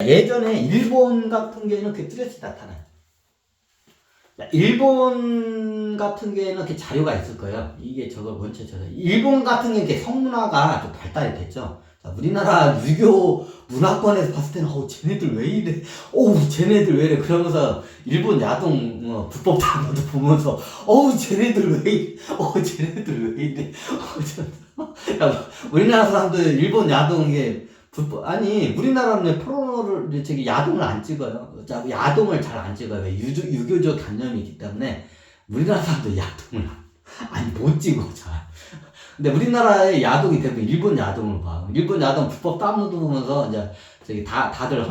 예전에 일본 같은 경우에는 그 뚜렷이 나타나요. 일본 같은 경우에는 그 자료가 있을 거예요. 이게 저거 원체처럼. 일본 같은 경우에 성문화가 좀 발달이 됐죠. 자, 우리나라 유교 문화권에서 봤을 때는, 쟤네들 왜 이래? 쟤네들 왜 이래? 그러면서 일본 야동, 불법 다운로드 보면서, 쟤네들 왜 이래? 쟤네들 왜 이래? 우리나라 사람들 일본 야동에 아니, 우리나라는 포르노를, 야동을 안 찍어요. 야동을 잘 안 찍어요. 왜? 유교적 관념이기 때문에, 우리나라 사람들 야동을, 못 찍어, 잘. 근데 우리나라의 야동이 대부분 일본 야동을 봐. 일본 야동 불법 다운로드 보면서, 다들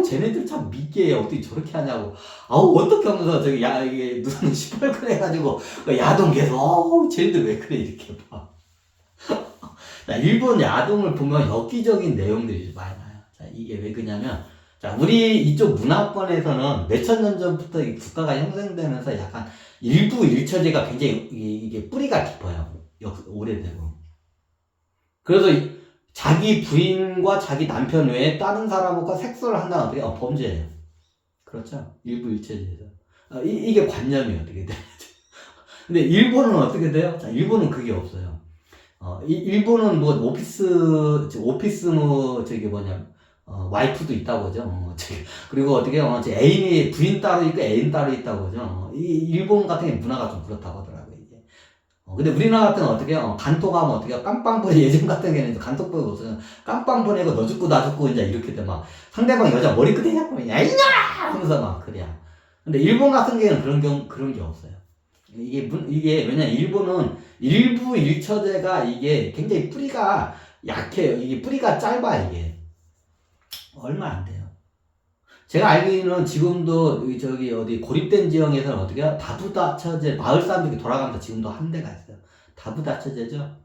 쟤네들 참 미개해. 어떻게 저렇게 하냐고. 어떻게 하면서, 이게, 눈 시뻘건 해가지고, 야동 계속, 쟤네들 왜 그래, 이렇게 봐. 일본 야동을 보면 엽기적인 내용들이 많이 나요. 자, 이게 왜 그러냐면, 우리 이쪽 문화권에서는 몇천 년 전부터 이 국가가 형성되면서 약간 일부 일처제가 굉장히 이게 뿌리가 깊어요. 오래되고. 그래서 자기 부인과 자기 남편 외에 다른 사람과 섹스를 한다면 어떻게? 범죄예요. 그렇죠? 일부 일처제에서. 이게 관념이 어떻게 돼요? 근데 일본은 어떻게 돼요? 자, 일본은 그게 없어요. 일본은 오피스 와이프도 있다고 하죠. 그리고 어떻게, 애인이, 부인 따로 있고 애인 따로 있다고 하죠. 일본 같은 게 문화가 좀 그렇다고 하더라고요, 이게. 근데 우리나라 같은 건 어떻게, 간톡하면 어떻게, 깜빵 보내, 예전 같은 경우에는 간톡 보내고 없어요. 깜빵 보내고 너 죽고 나 죽고 이제 이렇게 돼, 상대방 여자 머리끝에 잡고, 야, 이년아! 하면서 그래요. 근데 일본 같은 경우에는 그런 게 없어요. 이게, 왜냐면 일본은 일부 일처제가 이게 굉장히 뿌리가 약해요. 이게 뿌리가 짧아, 이게. 얼마 안 돼요. 제가 알기로는 지금도 어디 고립된 지역에서는 어떻게 해요? 다부다처제, 마을 사람들이 돌아가면서 지금도 한 대가 있어요. 다부다처제죠?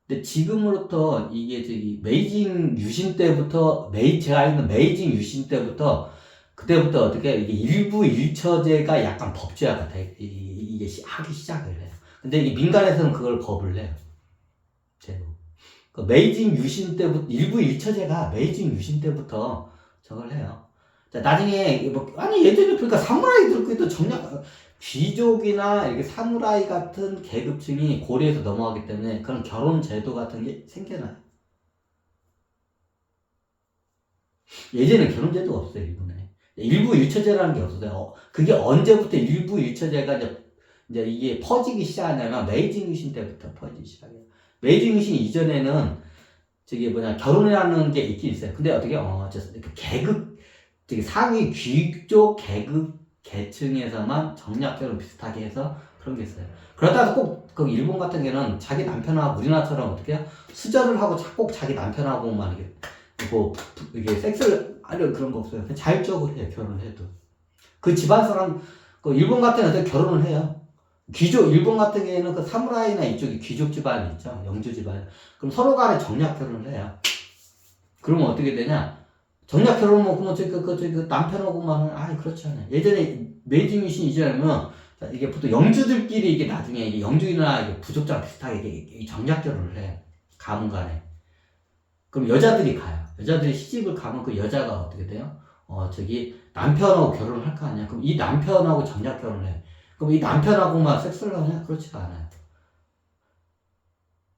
근데 지금으로부터 이게 메이징 유신 때부터, 제가 알기로는 메이징 유신 때부터 그때부터 어떻게 이게 일부 일처제가 약간 법제화가 돼. 이게 하기 시작을 해요. 근데 이게 민간에서는 그걸 겁을 내요. 그 메이징 유신 때부터 일부 일처제가 메이징 유신 때부터 저걸 해요. 자, 나중에 예전에 보니까 사무라이들 정략 귀족이나 이렇게 사무라이 같은 계급층이 고려에서 넘어가기 때문에 그런 결혼 제도 같은 게 생겨나요. 예전에 결혼 제도가 없어요, 일본에. 일부 일처제라는 게 없어요. 그게 언제부터 일부 일처제가 이제 이게 퍼지기 시작하냐면 메이징 유신 때부터 퍼지기 시작해요. 메이징 유신 이전에는 결혼이라는 게 있긴 있어요. 근데 어떻게 계급, 상위 귀족 계급 계층에서만 정략 결혼 비슷하게 해서 그런 게 있어요. 그렇다고 꼭 일본 같은 경우는 자기 남편하고 우리나라처럼 어떻게 수절을 하고 꼭 자기 남편하고만 이게 섹스를 하려 그런 거 없어요. 그냥 자율적으로 해요, 결혼을 해도. 그 집안 사람, 일본 같은 경우는 결혼을 해요. 일본 같은 경우에는 그 사무라이나 이쪽이 귀족 집안이 있죠. 영주 집안. 그럼 서로 간에 정략 결혼을 해요. 그러면 어떻게 되냐? 정략 결혼은 그러면 남편하고만은, 그렇지 않아요. 예전에 메이징 유신 이전에는 이게 보통 영주들끼리 이게 나중에 이게 영주나 이게 부족자랑 비슷하게 이게 정략 결혼을 해요. 가문 간에. 그럼 여자들이 가요. 여자들이 시집을 가면 그 여자가 어떻게 돼요? 남편하고 결혼을 할 거 아니야? 그럼 이 남편하고 정략 결혼을 해. 그럼 이 남편하고만 섹스를 하냐? 그렇지가 않아요.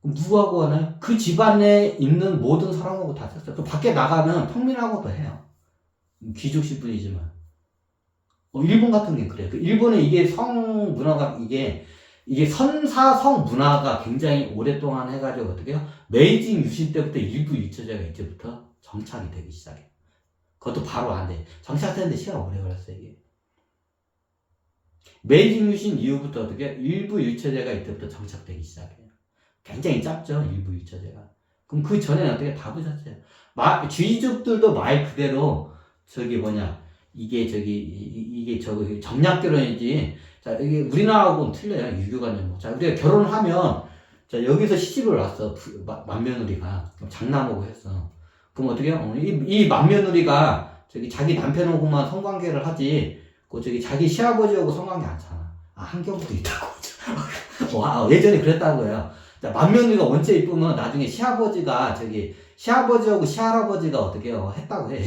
그럼 누구하고 하나요? 그 집안에 있는 모든 사람하고 다 섹스를. 그 밖에 나가면 평민하고도 해요. 귀족 신분이지만. 일본 같은 게 그래요. 일본은 이게 성 문화가 이게 선사성 문화가 굉장히 오랫동안 해가지고 어떻게 해요? 메이징 유신 때부터 일부 일처제가 이제부터 정착이 되기 시작해요. 그것도 바로 안 돼. 정착되는데 시간 오래 걸렸어요, 이게. 메이징 유신 이후부터 어떻게 일부 일처제가 이때부터 정착되기 시작해요. 굉장히 짧죠, 일부 일처제가. 그럼 그 전에는 어떻게 다부자체예요. 귀족들도 말 그대로 이게 정략 결혼이지. 자, 이게 우리나라하고는 틀려요, 유교관념. 자, 우리가 결혼을 하면, 자, 여기서 시집을 왔어, 맏며느리가. 장남하고 했어. 그럼 어떻게 해요? 이 맏며느리가 자기 남편하고만 성관계를 하지, 자기 시아버지하고 성관계 안 차나. 한 경우도 있다고. 예전에 그랬다고요. 자, 맏며느리가 원체 이쁘면 나중에 시아버지가 시아버지하고 시할아버지가 어떻게 해요? 했다고 해.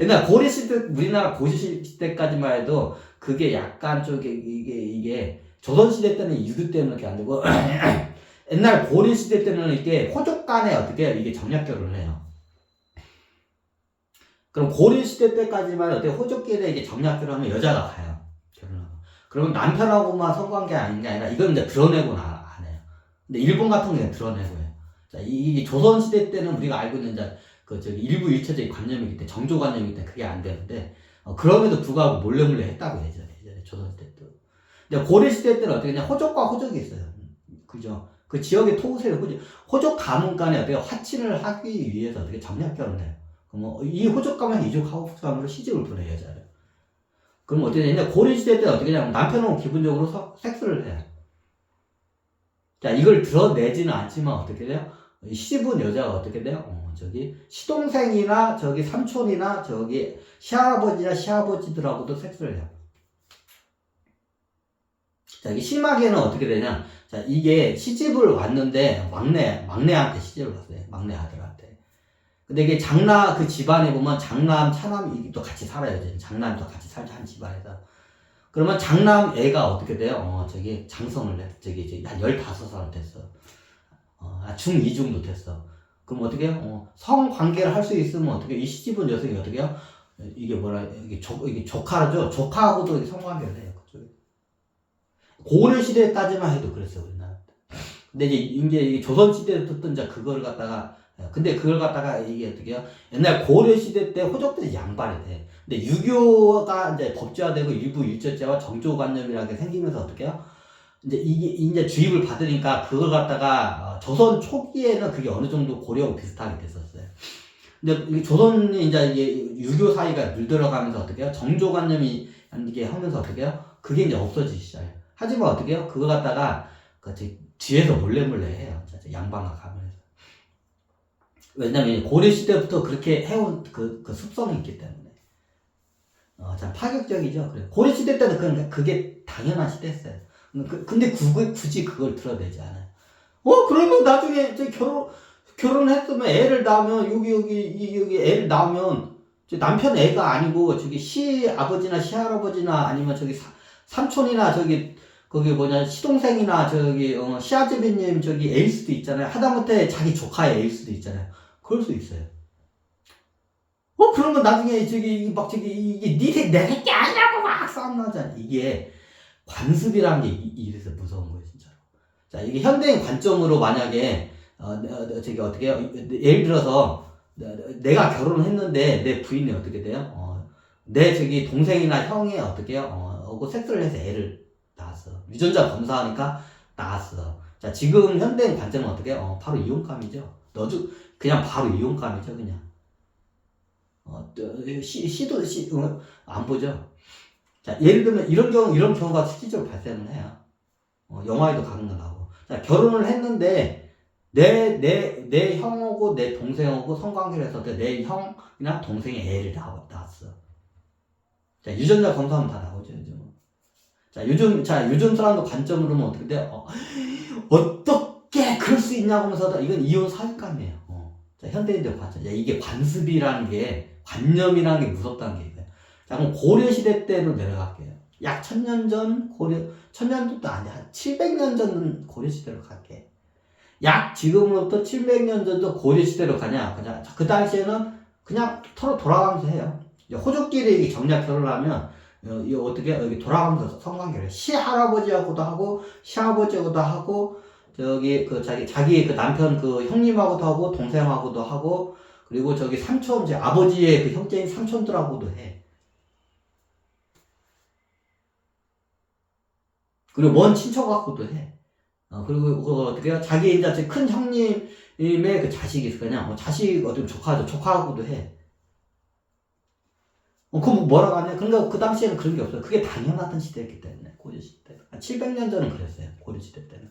옛날 고려시대, 우리나라 고려시대까지만 해도 그게 약간 이게 조선시대 때는 유교 때문에 그렇게 안 되고, 옛날 고려시대 때는 이게 호족 간에 어떻게 이게 정략 결혼을 해요. 그럼 고려시대 때까지만 어떻게 호족끼리 이게 정략 결혼하면 여자가 가요. 결혼하고. 그러면 남편하고만 성관계 아닌 게 아니라 이건 이제 드러내고는 안 해요. 근데 일본 같은 경우는 드러내고 해요. 자, 이 조선시대 때는 우리가 알고 있는 이제 일부 일체적인 관념이기 때문에, 정조관념이기 때문에 그게 안 되는데, 그럼에도 불구하고 몰래 했다고 예전에 조선시대 때. 근데 고려시대 때는 어떻게 그냥 호족과 호족이 있어요. 그죠? 그 지역의 토세를 호족 가문 간에 어떻게 화친을 하기 위해서 어떻게 정략 결혼해요. 그럼 이 호족 가문 이족 가문으로 시집을 보내요, 여자를. 그럼 어떻게 되냐? 고려시대 때 어떻게 되냐면 남편은 기본적으로 섹스를 해요. 자, 이걸 드러내지는 않지만 어떻게 돼요? 시집은 여자가 어떻게 돼요? 시동생이나 삼촌이나 시할아버지나 시아버지들하고도 섹스를 해요. 자, 이게 심하게는 어떻게 되냐? 자, 이게 시집을 왔는데 막내한테 시집을 왔어요. 막내 아들한테. 근데 이게 그 집안에 보면 장남, 차남이 또 같이 살아요. 장남도 같이 살자, 한 집안에서. 그러면 장남 애가 어떻게 돼요? 장성을 해. 한 15살 됐어. 중2 정도 됐어. 그럼 어떻게 해요? 성관계를 할 수 있으면 어떻게, 이 시집은 여성이 어떻게 해요? 이게 이게 조카죠? 조카하고도 성관계를 해요. 그쪽에. 고려시대까지만 해도 그랬어요, 우리나라. 근데 이제 조선시대에 듣던 그걸 갖다가, 근데 그걸 갖다가 이게 어떻게 해요? 옛날 고려시대 때 호족들이 양반이 돼. 근데 유교가 이제 법제화되고 일부 일제제와 정조관념이라는 게 생기면서 어떻게 해요? 이제 주입을 받으니까 그걸 갖다가 조선 초기에는 그게 어느 정도 고려하고 비슷하게 됐었어요. 근데 조선이 이제 유교 사이가 물들어가면서 어떻게 해요? 정조관념이 이게 하면서 어떻게 해요? 그게 이제 없어지기 시작해요. 하지만 어떻게 해요? 그거 갖다가 뒤에서 몰래 해요. 양반과 가면서. 왜냐면 고려시대부터 그렇게 해온 그 습성이 있기 때문에. 참 파격적이죠. 그래. 고려시대 때는 그게 당연한 시대였어요. 근데 굳이 그걸 드러내지 않아요. 그러면 나중에 결혼했으면 애를 낳으면, 여기 애를 낳으면, 남편 애가 아니고, 시아버지나 시할아버지나 아니면 삼촌이나 시동생이나 시아즈비님 애일 수도 있잖아요. 하다못해 자기 조카의 애일 수도 있잖아요. 그럴 수 있어요. 그러면 나중에 이게 내 새끼 아니라고 막 싸움 나잖아. 이게 관습이라는 게 이래서 무서운 거예요, 진짜로. 자, 이게 현대인 관점으로 만약에, 어떻게 해요? 예를 들어서, 내가 결혼을 했는데, 내 부인이 어떻게 돼요? 내 동생이나 형이 어떻게 해요? 섹스를 해서 애를 낳았어. 유전자 검사하니까 낳았어. 자, 지금 현대인 관점은 어떻게 해요? 바로 이혼감이죠. 그냥 바로 이혼감이죠, 그냥. 안 보죠. 자, 예를 들면 이런 경우가 실질적으로 발생을 해요. 영화에도 가끔 나오고. 자, 결혼을 했는데 내 형하고 내 동생하고 성관계를 해서 내 형이나 동생이 애를 낳았어. 자, 유전자 검사하면 다 나오죠, 요즘은. 자, 요즘 사람들 관점으로는 어떻게 돼요? 어떻게 그럴 수 있냐고 하면서 이건 이혼 사기감이에요. 자, 현대인들 관점. 이게 관습이라는 게, 관념이라는 게 무섭다는 게 이거예요. 자, 그럼 고려시대 때로 내려갈게요. 약 1000년 전 1000년도 아니야. 한 700년 전 고려시대로 갈게. 약 지금부터 700년 전도 고려시대로 가냐. 그 당시에는 그냥 서로 돌아가면서 해요. 호족끼리 정략 결혼을 하면, 어떻게, 여기 돌아가면서 성관계를 해. 시할아버지하고도 하고, 시아버지하고도 하고, 자기 남편 형님하고도 하고, 동생하고도 하고, 그리고 삼촌, 아버지의 형제인 삼촌들하고도 해. 그리고 먼 친척하고도 해. 그리고 어떻게 해요? 자기 이제 큰 형님의 자식이 있을 거냐? 자식, 조카죠. 조카하고도 해. 그럼 뭐라고 하냐? 그러니까 그 당시에는 그런 게 없어요. 그게 당연하던 시대였기 때문에, 고려시대 때. 700년 전은 그랬어요. 고려시대 때는.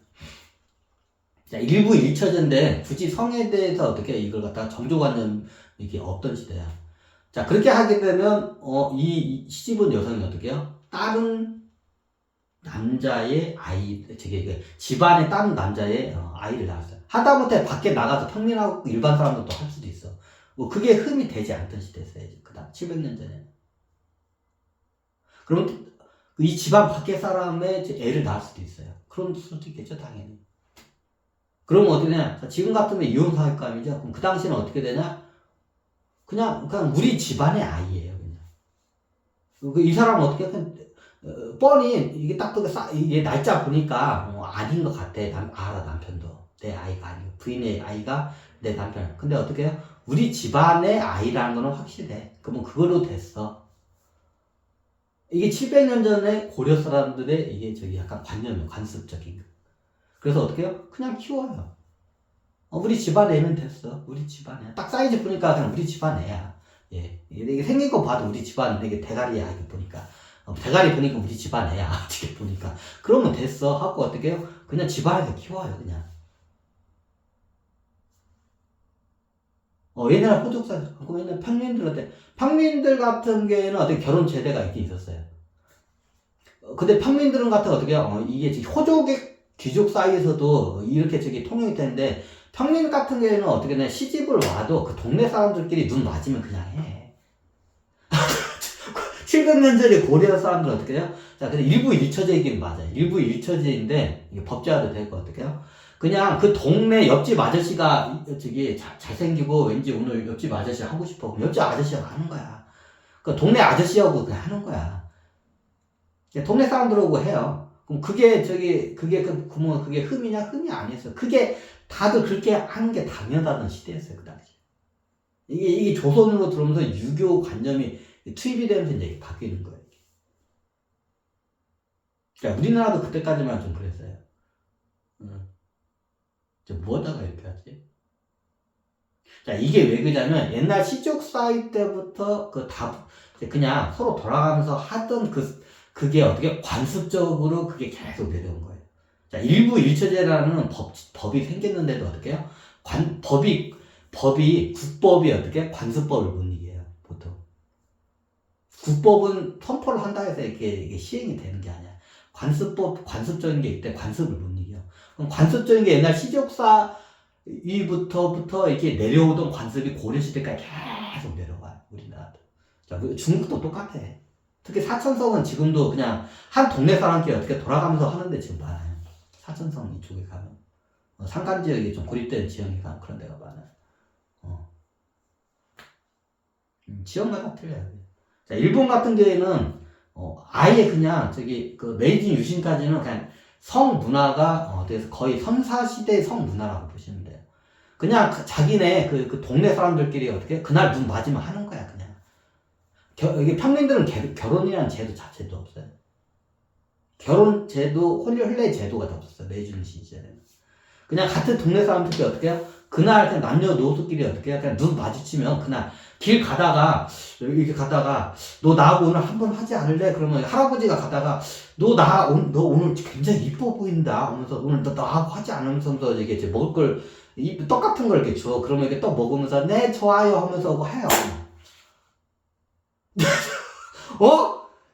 자, 일부 일처제인데, 굳이 성에 대해서 어떻게 이걸 갖다가 정조관념, 이게 없던 시대야. 자, 그렇게 하게 되면, 이 시집은 여성이 어떻게 해요? 다른 남자의 집안에 다른 남자의 아이를 낳았어요. 하다못해 밖에 나가서 평민하고 일반 사람들도 할 수도 있어. 뭐 그게 흠이 되지 않던 시대였어요. 그다음 700년 전에. 그럼 이 집안 밖에 사람의 애를 낳을 수도 있어요. 그런 수도 있겠죠, 당연히. 그럼 어떻게 되냐? 지금 같으면 이혼 사회감이죠. 그럼 그 당시에는 어떻게 되냐? 그냥 우리 집안의 아이예요, 그냥. 이 사람은 어떻게 뻔히 이게 딱 이게 날짜 보니까 아닌 것 같아. 알아, 남편도. 내 아이가 아니고 부인의 아이가 내 남편. 근데 어떻게 해요? 우리 집안의 아이라는 거는 확실해. 그러면 그걸로 됐어. 이게 700년 전에 고려 사람들의 이게 저기 약간 관념이에요. 관습적인 거. 그래서 어떻게 해요? 그냥 키워요. 우리 집안 애면 됐어. 우리 집안 애. 딱 사이즈 보니까 그냥 우리 집안 애야. 예. 이게 생긴 거 봐도 우리 집안 이게 대가리야. 이게 보니까. 대가리 보니까 우리 집안 애야. 이렇게 보니까. 그러면 됐어. 하고 어떻게 해요? 그냥 집안에서 키워요. 그냥. 옛날 호족사, 옛날 평민들 같은 경우에는 어떻게 결혼 제대가 있긴 있었어요. 근데 평민들은 같은 어떻게 해요? 이게 호족의 귀족 사이에서도 이렇게 저기 통용이 되는데, 평민 같은 경우에는 어떻게 되냐, 시집을 와도 그 동네 사람들끼리 눈 맞으면 그냥 해. 700년 전에 고려 사람들은 어떻게 해요? 자, 근데 일부 일처제이긴 맞아요. 일부 일처제인데, 이게 법제화도 되고 어떻게 해요? 그냥 그 동네 옆집 아저씨가 저기 잘생기고 왠지 오늘 옆집 아저씨 하고 싶어. 그럼 옆집 아저씨하고 하는 거야. 그 동네 아저씨하고 그냥 하는 거야. 동네 사람들하고 해요. 그럼 그게 흠이냐? 흠이 아니었어. 그게 다들 그렇게 하는 게 당연하다는 시대였어요, 그 당시. 이게 조선으로 들어오면서 유교 관념이 투입이 되면서 이제 바뀌는 거예요. 그러니까 우리나라도 그때까지만 좀 그랬어요. 뭐하다가 이렇게 하지? 자, 이게 왜 그러냐면, 옛날 시족 사회 때부터 그냥 서로 돌아가면서 하던 그게 어떻게 관습적으로 그게 계속 내려온 거예요. 자, 일부 일처제라는 법이 생겼는데도 어떻게 해요? 국법이 어떻게 관습법을 못 이겨요, 보통. 국법은 선포를 한다 해서 이게 시행이 되는 게 아니야. 관습적인 게 있대, 관습을 못 이겨. 그럼 관습적인 게 옛날 시족사 이부터 이렇게 내려오던 관습이 고려시대까지 계속 내려와요, 우리나라도. 자, 중국도 똑같아. 특히 사천성은 지금도 그냥 한 동네 사람끼리 어떻게 돌아가면서 하는데 지금 많아요. 사천성 이쪽에 가면. 산간 지역이 좀 고립된 지역이 가면 그런 데가 많아요. 지역마다 틀려요. 자, 일본 같은 경우에는, 아예 그냥 메이지 유신까지는 그냥 성 문화가, 그래서 거의 선사시대 성 문화라고 보시면 돼요. 그냥 자기네 그 동네 사람들끼리 어떻게, 그날 눈 맞으면 하는 거야, 그냥. 이게 평민들은 결혼이라는 제도 자체도 없어요. 결혼 제도, 혼례 제도가 다 없었어요, 메이지 유신 시절에는. 그냥 같은 동네 사람들끼리 어떻게 해요? 그날 그냥 남녀노소끼리 어떻게 해요? 그냥 눈 마주치면 그날 길 가다가 이렇게 가다가 너 나하고 오늘 한번 하지 않을래? 그러면 할아버지가 가다가 너 오늘 굉장히 이뻐 보인다 하면서 오늘 너 나하고 하지 않으면서 이게 이제 먹을 걸 떡 같은 걸 이렇게 줘. 그러면 이렇게 떡 먹으면서 네 좋아요 하면서 해요.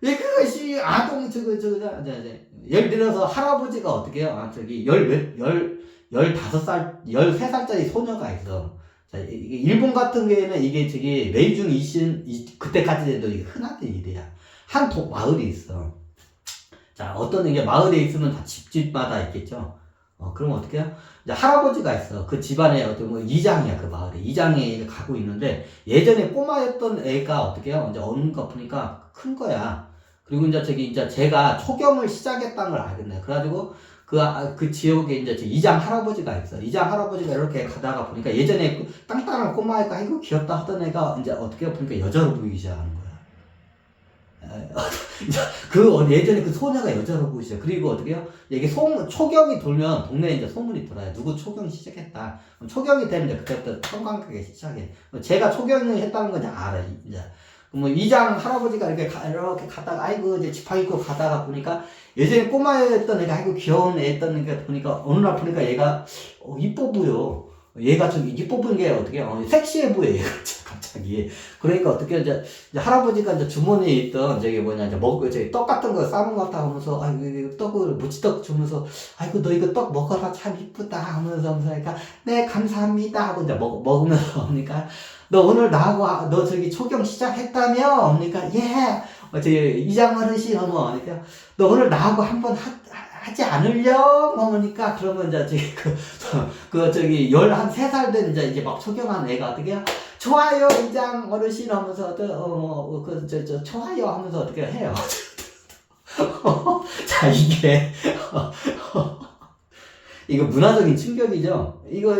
그것이 아동 예를 들어서 할아버지가 어떻게 해요? 13살짜리 소녀가 있어. 자, 일본 같은 경우에는 이게 메이중 이신, 그때까지도 이게 흔하던 일이야. 한 마을이 있어. 자, 이게 마을에 있으면 다 집마다 있겠죠? 그럼 어떻게 해요? 이제 할아버지가 있어. 그 집안에 이장이야, 그 마을에. 이장이 가고 있는데, 예전에 꼬마였던 애가 어떻게 해요? 이제 어느 거 보니까 큰 거야. 그리고 이제 제가 초경을 시작했다는 걸 알겠네. 그래가지고, 그 지역에 이제 이장 할아버지가 있어. 이장 할아버지가 이렇게 가다가 보니까 예전에 땅땅한 꼬마애가 아이고 귀엽다 하던 애가 이제 어떻게 보니까 여자로 보이기 시작하는 거야. 예전에 그 소녀가 여자로 보이기 시작. 그리고 어떻게 해요? 이게 초경이 돌면 동네에 이제 소문이 돌아요. 누구 초경이 시작했다. 초경이 되면 이제 그때부터 성관계가 시작해. 제가 초경을 했다는 건 이제 알아. 이제. 이장 할아버지가 이렇게 가다가, 아이고, 이제 지팡이 입고 가다가 보니까, 예전에 꼬마였던 애가, 아이고, 귀여운 애였던 애가 보니까, 어느 날 보니까 얘가, 이뻐 보여. 얘가 이뻐 보이는 게 어떻게, 섹시해 보여, 얘가. 갑자기. 갑자기. 그러니까 어떻게 이제 할아버지가 이제 주머니에 있던 저기 뭐냐 이제 저기 떡 같은 거 싸는 것 같다 하면서 아이고 이거 떡을 무치떡 주면서 아이고 너 이거 떡 먹어라 참 이쁘다 하면서 그러니까 네 감사합니다 하고 이제 먹으면서 그러니까 너 오늘 나하고 너 저기 초경 시작했다며 그러니까 예 저기 이장 어르신 어머 그러니까 너 오늘 나하고 한번 하지 않으려? 그러니까, 그러면 이제 저기, 저기, 13살 된 이제 막 초경한 애가 어떻게 해요? 좋아요, 이장 어르신 하면서, 좋아요 하면서 어떻게 해요? 자, 이게, 이거 문화적인 충격이죠? 이거,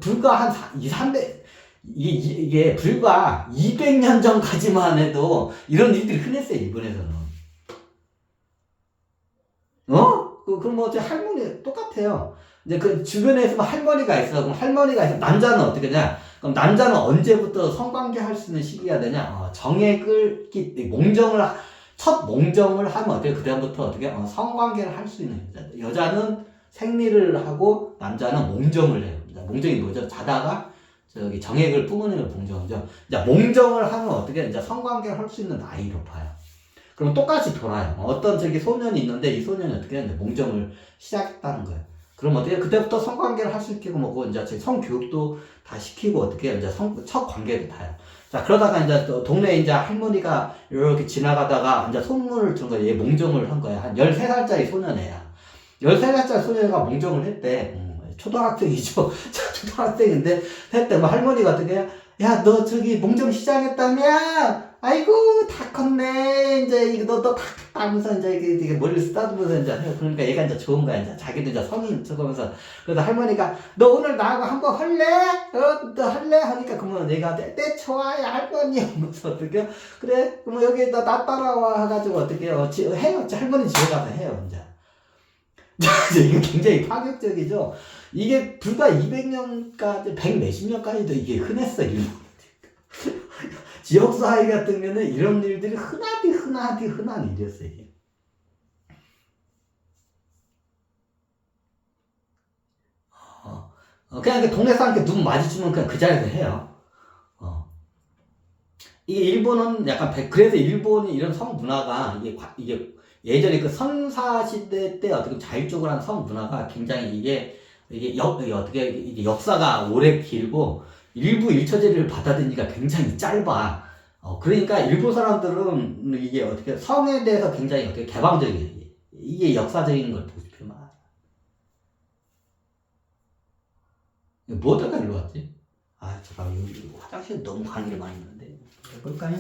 불과 한 300, 이게 불과 200년 전까지만 해도 이런 일들이 흔했어요, 일본에서는. 그럼 뭐, 할머니, 똑같아요. 이제 그 주변에 있으면 할머니가 있어. 그럼 할머니가 있으면 남자는 어떻게 되냐? 그럼 남자는 언제부터 성관계 할 수 있는 시기가 되냐? 정액을, 첫 몽정을 하면 어떻게, 그다음부터 어떻게, 성관계를 할 수 있는 여자. 여자는 생리를 하고, 남자는 몽정을 해요. 몽정이 뭐죠? 자다가, 저기 정액을 뿜어내는 몽정이죠. 이제 몽정을 하면 어떻게, 이제 성관계를 할 수 있는 나이로 봐요. 그럼 똑같이 돌아요. 어떤 저기 소년이 있는데 이 소년이 어떻게 하는데 몽정을 시작했다는 거예요. 그럼 어떻게 그때부터 성관계를 할 수 있게 뭐고 이제 성교육도 다 시키고 어떻게 이제 첫 관계도 다요. 자 그러다가 이제 또 동네에 이제 할머니가 이렇게 지나가다가 이제 소문을 준 거야. 얘 몽정을 한 거야. 한 13살짜리 소년애야. 13살짜리 소년애가 몽정을 했대. 초등학생이죠. 초등학생인데 했대. 뭐 할머니가 어떻게 해? 야, 너 저기 몽정 시작했다며? 아이고, 다 컸네. 이제 이거 너다 컸다 하면서 이제 이게 머리를 쓰다듬으면서 이제 해요. 그러니까 얘가 이제 좋은 거야. 이제 자기도 이제 성인 척하면서. 그래서 할머니가 너 오늘 나하고 한번 할래? 너 할래? 하니까 그러면 얘가 네 좋아요 할머니 하면서 어떻게 그래? 그럼 여기 나 따라와 해가지고 어떻게 해요? 해요. 할머니 집에 가서 해요. 이제. 이게 굉장히 파격적이죠. 이게 불과 200년까지, 100 몇십 년까지도 이게 흔했어, 일본. 지역사회 같은 경우는 이런 일들이 흔한 일이었어요. 이게. 그냥 동네 사람한테 눈 마주치면 그냥 그 자리에서 해요. 이게 일본은 약간, 그래서 일본이 이런 성 문화가, 이게 예전에 그 선사시대 때 어떻게 자율적으로 하는 성 문화가 굉장히 이게 역사가 오래 길고, 일부 일처제를 받아들이니까 굉장히 짧아. 그러니까 일본 사람들은 이게 어떻게 성에 대해서 굉장히 어떻게 개방적이에요. 이게 역사적인 걸 보고 싶으면. 뭐 어떨까 일로 왔지? 아, 잠깐, 화장실 너무 관계를 많이 있는데. 볼까요?